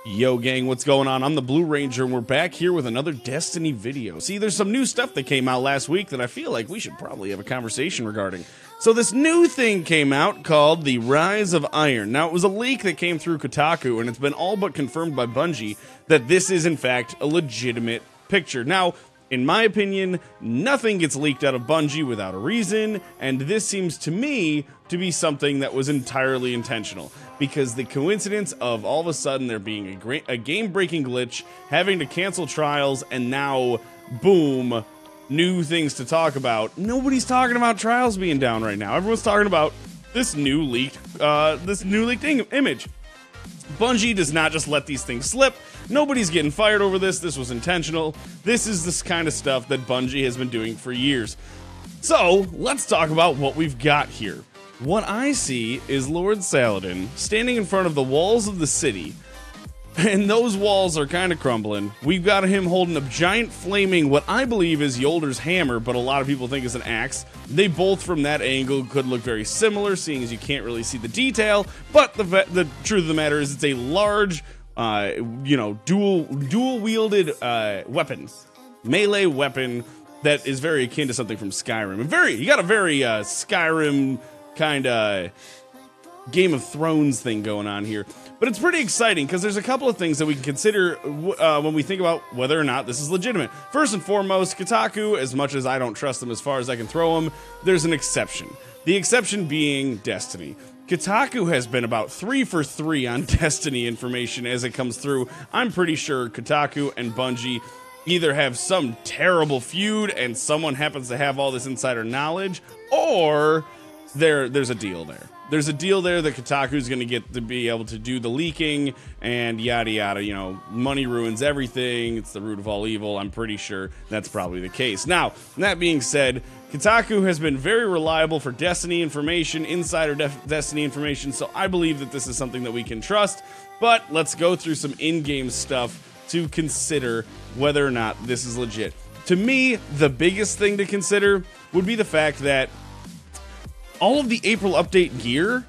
Yo gang, what's going on? I'm the Blue Ranger and we're back here with another Destiny video. See, there's some new stuff that came out last week that I feel like we should probably have a conversation regarding. So this new thing came out called the Rise of Iron. Now it was a leak that came through Kotaku and it's been all but confirmed by Bungie that this is in fact a legitimate picture. Now, in my opinion, nothing gets leaked out of Bungie without a reason, and this seems to me to be something that was entirely intentional. Because the coincidence of all of a sudden there being a game-breaking glitch, having to cancel trials, and now, boom, new things to talk about. Nobody's talking about trials being down right now. Everyone's talking about this new leaked image. Bungie does not just let these things slip. Nobody's getting fired over this. This was intentional. This is this kind of stuff that Bungie has been doing for years. So, let's talk about what we've got here. What I see is Lord Saladin standing in front of the walls of the city, and those walls are kind of crumbling. We've got him holding a giant flaming, what I believe is Yolder's hammer, but a lot of people think is an axe. They both, from that angle, could look very similar, seeing as you can't really see the detail, but the truth of the matter is it's a large, dual-wielded weapon, melee weapon that is very akin to something from Skyrim. And you got a very Skyrim kind of Game of Thrones thing going on here. But it's pretty exciting because there's a couple of things that we can consider when we think about whether or not this is legitimate. First and foremost, Kotaku, as much as I don't trust them as far as I can throw them, there's an exception. The exception being Destiny. Kotaku has been about 3 for 3 on Destiny information as it comes through. I'm pretty sure Kotaku and Bungie either have some terrible feud and someone happens to have all this insider knowledge, or there's a deal there. There's a deal there that Kotaku's going to get to be able to do the leaking and yada yada. You know, money ruins everything. It's the root of all evil. I'm pretty sure that's probably the case. Now, that being said, Kotaku has been very reliable for Destiny information, insider Destiny information, so I believe that this is something that we can trust. But let's go through some in-game stuff to consider whether or not this is legit. To me, the biggest thing to consider would be the fact that all of the April update gear,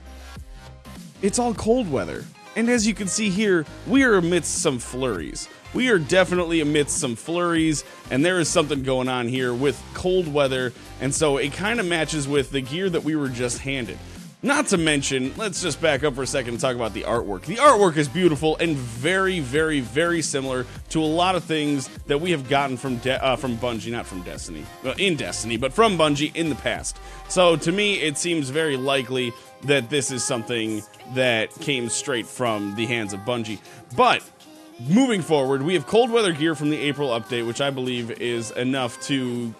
it's all cold weather. And as you can see here, we are amidst some flurries. We are definitely amidst some flurries, and there is something going on here with cold weather, and so it kind of matches with the gear that we were just handed. Not to mention, let's just back up for a second and talk about the artwork. The artwork is beautiful and very, very, very similar to a lot of things that we have gotten from Bungie, not from Destiny, well, in Destiny, but from Bungie in the past. So to me, it seems very likely that this is something that came straight from the hands of Bungie. But moving forward, we have cold weather gear from the April update, which I believe is enough to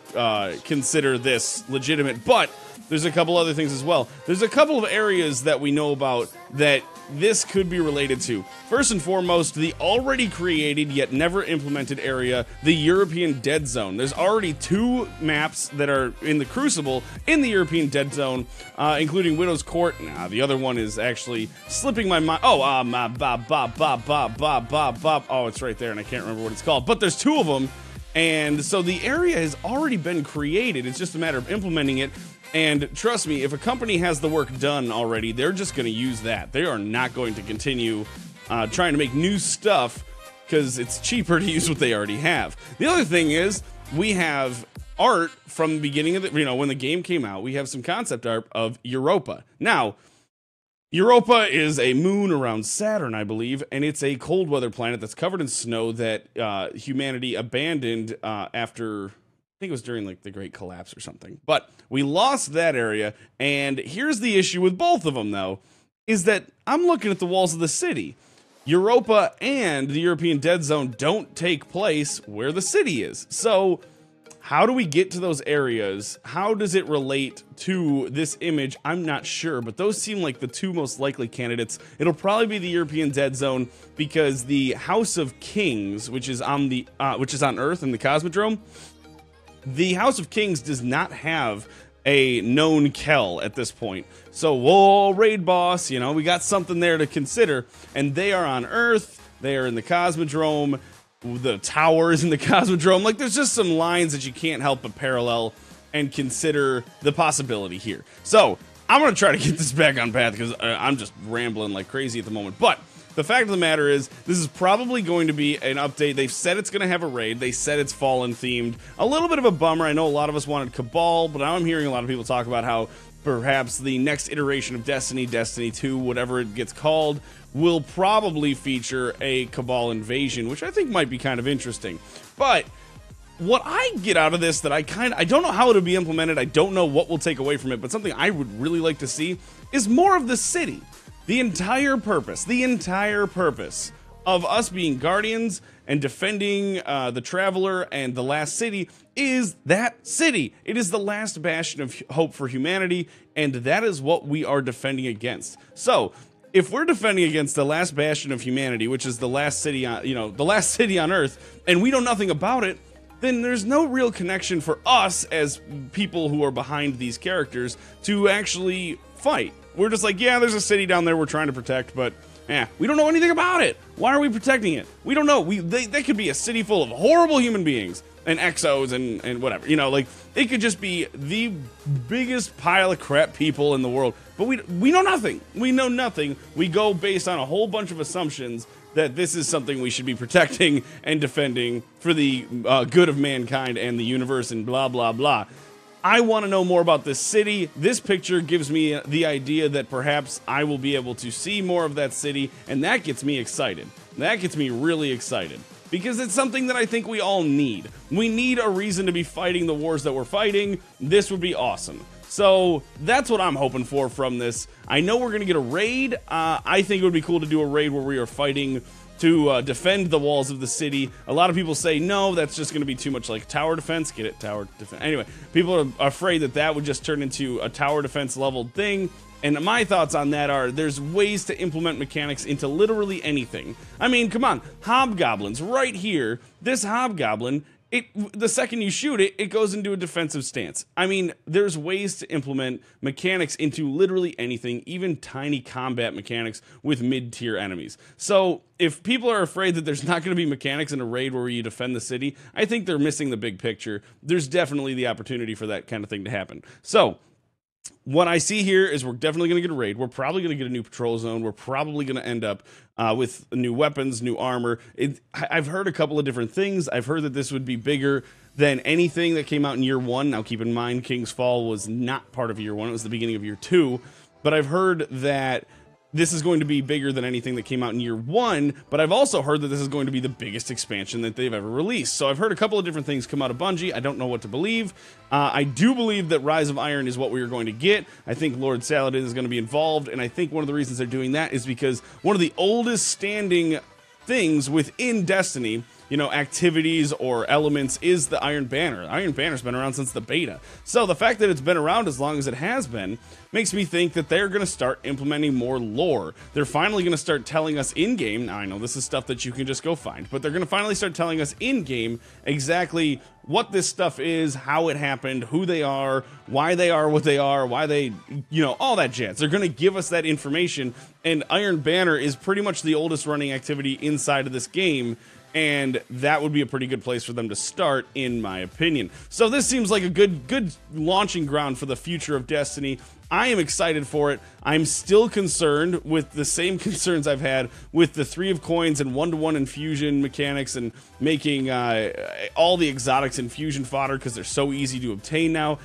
consider this legitimate, but there's a couple other things as well. There's a couple of areas that we know about that this could be related to. First and foremost, the already created yet never implemented area, the European Dead Zone. There's already 2 maps that are in the Crucible in the European Dead Zone, including Widow's Court. Nah, the other one is actually slipping my mind. Oh, oh, it's right there, and I can't remember what it's called. But there's 2 of them, and so the area has already been created. It's just a matter of implementing it. And trust me, if a company has the work done already, they're just going to use that. They are not going to continue trying to make new stuff because it's cheaper to use what they already have. The other thing is we have art from the beginning of the, when the game came out, we have some concept art of Europa. Now, Europa is a moon around Saturn, I believe, and it's a cold weather planet that's covered in snow that humanity abandoned after, I think it was during like the Great Collapse or something. But we lost that area, and here's the issue with both of them, though, is that I'm looking at the walls of the city. Europa and the European Dead Zone don't take place where the city is. So how do we get to those areas? How does it relate to this image? I'm not sure, but those seem like the 2 most likely candidates. It'll probably be the European Dead Zone because the House of Kings, which is on Earth in the Cosmodrome, the House of Kings does not have a known Kell at this point. So, whoa, raid boss, we got something there to consider. And they are on Earth, they are in the Cosmodrome, the tower is in the Cosmodrome. Like, there's just some lines that you can't help but parallel and consider the possibility here. So, I'm going to try to get this back on path because I'm just rambling like crazy at the moment. But The fact of the matter is, this is probably going to be an update. They've said it's going to have a raid. They said it's Fallen themed. A little bit of a bummer. I know a lot of us wanted Cabal, but now I'm hearing a lot of people talk about how perhaps the next iteration of Destiny, Destiny 2, whatever it gets called, will probably feature a Cabal invasion, which I think might be kind of interesting. But what I get out of this that I don't know how it'll be implemented, I don't know what we'll take away from it, but something I would really like to see is more of the city. The entire purpose of us being guardians and defending the Traveler and the last city is that city. It is the last bastion of hope for humanity, and that is what we are defending against. So, if we're defending against the last bastion of humanity, which is the last city on, the last city on Earth, and we know nothing about it, then there's no real connection for us as people who are behind these characters to actually fight. We're just like, yeah, there's a city down there we're trying to protect, but we don't know anything about it. Why are we protecting it? We don't know. They could be a city full of horrible human beings and exos and whatever. Like, it could just be the biggest pile of crap people in the world. But we know nothing. We know nothing. We go based on a whole bunch of assumptions that this is something we should be protecting and defending for the good of mankind and the universe and blah, blah, blah. I want to know more about this city. This picture gives me the idea that perhaps I will be able to see more of that city, and that gets me excited. That gets me really excited. Because it's something that I think we all need. We need a reason to be fighting the wars that we're fighting. This would be awesome. So that's what I'm hoping for from this. I know we're going to get a raid. I think it would be cool to do a raid where we are fighting to defend the walls of the city. A lot of people say, no, that's just going to be too much like tower defense. Get it? Tower defense. Anyway, people are afraid that that would just turn into a tower defense leveled thing. And my thoughts on that are, there's ways to implement mechanics into literally anything. I mean, come on, hobgoblins right here. This hobgoblin, the second you shoot it, it goes into a defensive stance. I mean, there's ways to implement mechanics into literally anything, even tiny combat mechanics with mid-tier enemies. So if people are afraid that there's not going to be mechanics in a raid where you defend the city, I think they're missing the big picture. There's definitely the opportunity for that kind of thing to happen. So what I see here is we're definitely going to get a raid. We're probably going to get a new patrol zone. We're probably going to end up with new weapons, new armor. I've heard a couple of different things. I've heard that this would be bigger than anything that came out in year one. Now, keep in mind, King's Fall was not part of year one. It was the beginning of year two. But I've heard that this is going to be bigger than anything that came out in year one, but I've also heard that this is going to be the biggest expansion that they've ever released. So I've heard a couple of different things come out of Bungie. I don't know what to believe. I do believe that Rise of Iron is what we are going to get. I think Lord Saladin is going to be involved, and I think one of the reasons they're doing that is because one of the oldest standing things within Destiny, activities or elements, is the Iron Banner. Iron Banner's been around since the beta. So the fact that it's been around as long as it has been makes me think that they're going to start implementing more lore. They're finally going to start telling us in-game, now I know this is stuff that you can just go find, but they're going to finally start telling us in-game exactly what this stuff is, how it happened, who they are what they are, why they, all that jazz. They're going to give us that information, and Iron Banner is pretty much the oldest running activity inside of this game, and that would be a pretty good place for them to start, in my opinion. So this seems like a good launching ground for the future of Destiny. I am excited for it. I'm still concerned with the same concerns I've had with the 3 of coins and 1-to-1 infusion mechanics and making all the exotics infusion fodder because they're so easy to obtain now.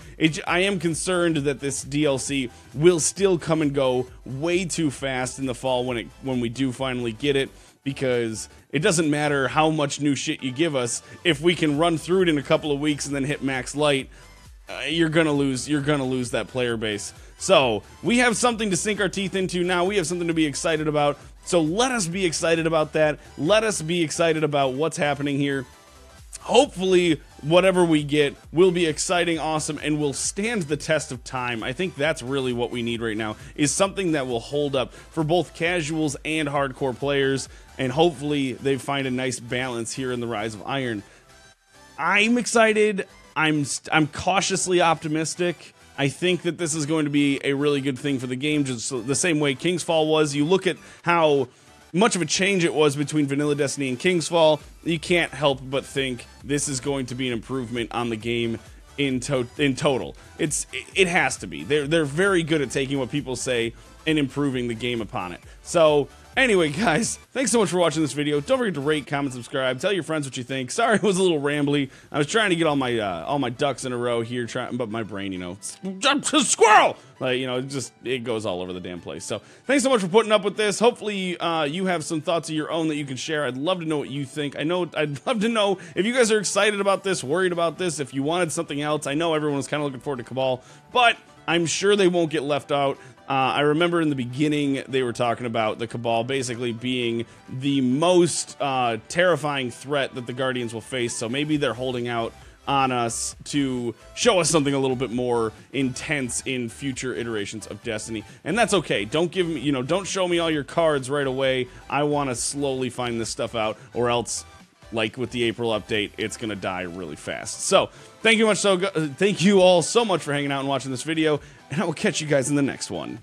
I am concerned that this DLC will still come and go way too fast in the fall when we do finally get it, because it doesn't matter how much new shit you give us. If we can run through it in a couple of weeks and then hit max light, you're gonna lose that player base. So we have something to sink our teeth into now. We have something to be excited about. So let us be excited about that. Let us be excited about what's happening here. Hopefully, whatever we get will be exciting, awesome, and will stand the test of time. I think that's really what we need right now, is something that will hold up for both casuals and hardcore players, and hopefully they find a nice balance here in the Rise of Iron. I'm excited. I'm cautiously optimistic. I think that this is going to be a really good thing for the game, just the same way King's Fall was. You look at how much of a change it was between Vanilla Destiny and King's Fall, you can't help but think this is going to be an improvement on the game in total. It has to be. They're very good at taking what people say and improving the game upon it. So Anyway, guys, thanks so much for watching this video. Don't forget to rate, comment, subscribe. Tell your friends what you think. Sorry it was a little rambly. I was trying to get all my ducks in a row here, but my brain, you know, squirrel! Like, you know, it goes all over the damn place. So, thanks so much for putting up with this. Hopefully, you have some thoughts of your own that you can share. I'd love to know what you think. I'd love to know if you guys are excited about this, worried about this, if you wanted something else. I know everyone was kind of looking forward to Cabal, but I'm sure they won't get left out. I remember in the beginning they were talking about the Cabal basically being the most terrifying threat that the Guardians will face, so maybe they're holding out on us to show us something a little bit more intense in future iterations of Destiny. And that's okay. Don't give me, don't show me all your cards right away. I want to slowly find this stuff out, or else, like with the April update, it's gonna die really fast. So, thank you all so much for hanging out and watching this video, and I will catch you guys in the next one.